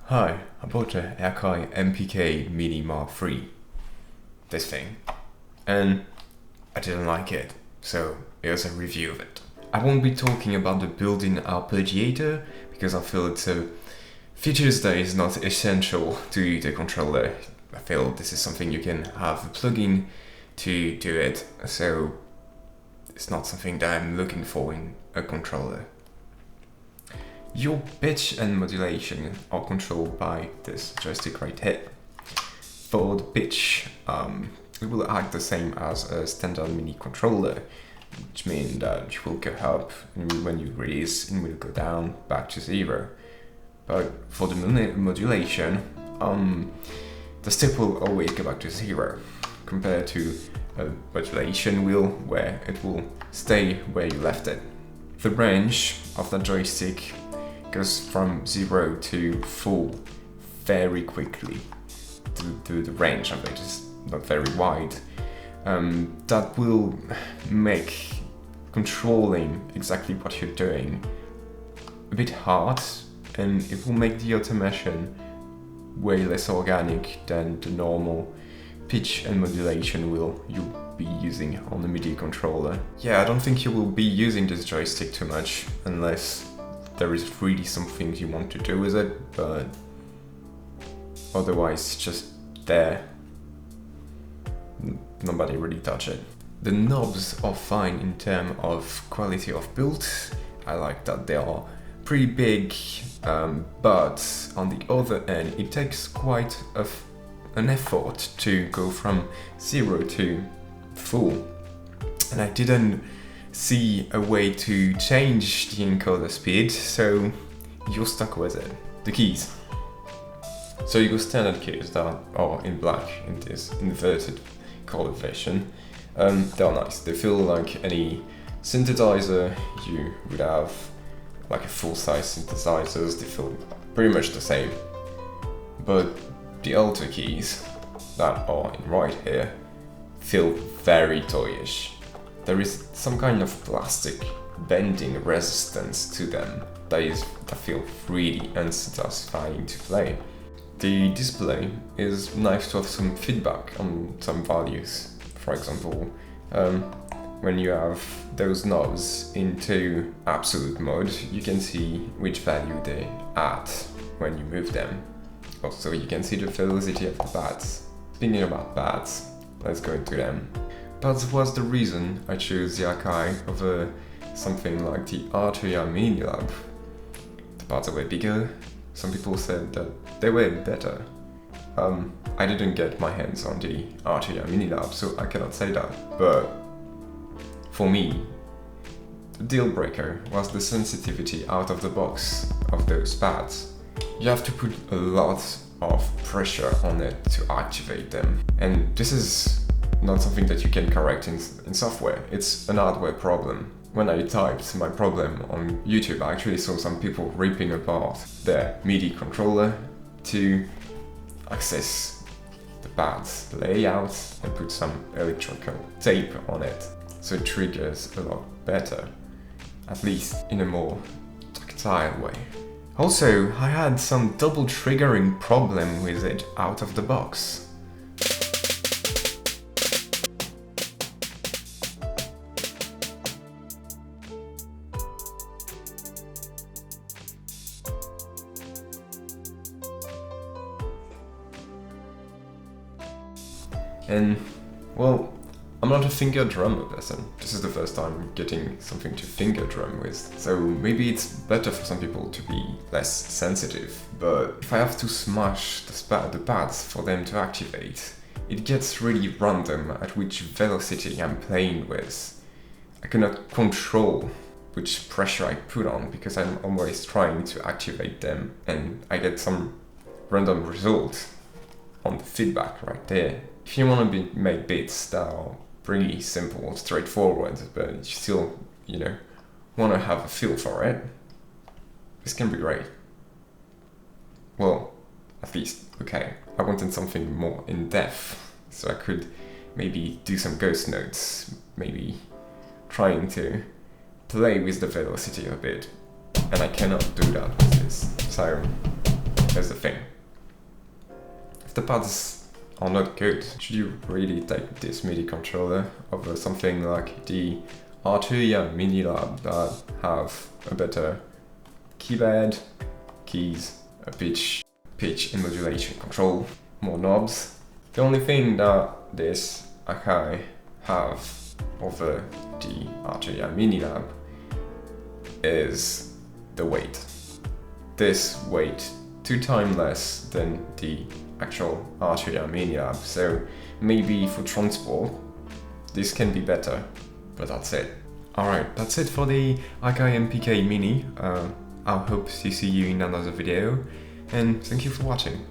Hi, I bought the Akai mk3 Mini Mark III, this thing, and I didn't like it, so here's a review of it. I won't be talking about the built-in arpeggiator because I feel it's a features that is not essential to the controller. I feel this is something you can have a plugin to do it, so it's not something that I'm looking for in a controller. Your pitch and modulation are controlled by this joystick right here. For the pitch, it will act the same as a standard MIDI controller, which means that it will go up and when you release it will go down back to zero. But for the modulation, the step will always go back to zero, compared to a modulation wheel where it will stay where you left it. The range of the joystick goes from 0 to full very quickly. The range of it is not very wide. That will make controlling exactly what you're doing a bit hard, and it will make the automation way less organic than the normal pitch and modulation wheel you'll be using on the MIDI controller. Yeah, I don't think you will be using this joystick too much unless there is really something you want to do with it, but otherwise it's just there. Nobody really touch it. The knobs are fine in terms of quality of build. I like that they are pretty big, but on the other end it takes quite an effort to go from 0 to full, and I didn't see a way to change the encoder speed, so you're stuck with it. The keys. So you got standard keys that are in black in this inverted color version. They're nice. They feel like any synthesizer you would have, like a full-size synthesizers. They feel pretty much the same. But the alto keys that are in right here feel very toyish. There is some kind of plastic bending resistance to them that feel really unsatisfying to play. The display is nice to have some feedback on some values. For example, when you have those knobs into absolute mode, you can see which value they add when you move them. Also, you can see the velocity of the pads. Speaking about pads, let's go into them. That was the reason I chose the Akai over something like the Arturia Mini Lab. The pads were bigger. Some people said that they were better. I didn't get my hands on the Arturia Mini Lab, so I cannot say that. But for me, the deal breaker was the sensitivity out of the box of those pads. You have to put a lot of pressure on it to activate them, and this is not something that you can correct in software. It's an hardware problem. When I typed my problem on YouTube, I actually saw some people ripping apart their MIDI controller to access the pads layout and put some electrical tape on it, so it triggers a lot better, at least in a more tactile way. Also, I had some double triggering problem with it out of the box. And, well, I'm not a finger drummer person. This is the first time getting something to finger drum with, so maybe it's better for some people to be less sensitive. But if I have to smash the pads for them to activate, it gets really random at which velocity I'm playing with. I cannot control which pressure I put on because I'm always trying to activate them, and I get some random result on the feedback right there. If you want to make beats that are pretty simple, straightforward, but you still, want to have a feel for it, this can be great. Well, at least, okay, I wanted something more in-depth, so I could maybe do some ghost notes, maybe trying to play with the velocity a bit, and I cannot do that with this, so Here's the thing. If the pads are not good, should you really take this MIDI controller over something like the Arturia Mini Lab that have a better keypad, keys, a pitch and modulation control, more knobs? The only thing that this Akai have over the Arturia Mini Lab is the weight. This weight 2 times less than the actual Arturia Mini Lab, so maybe for transport this can be better, but that's it. Alright, that's it for the Akai MK3 Mini. I hope to see you in another video, and thank you for watching.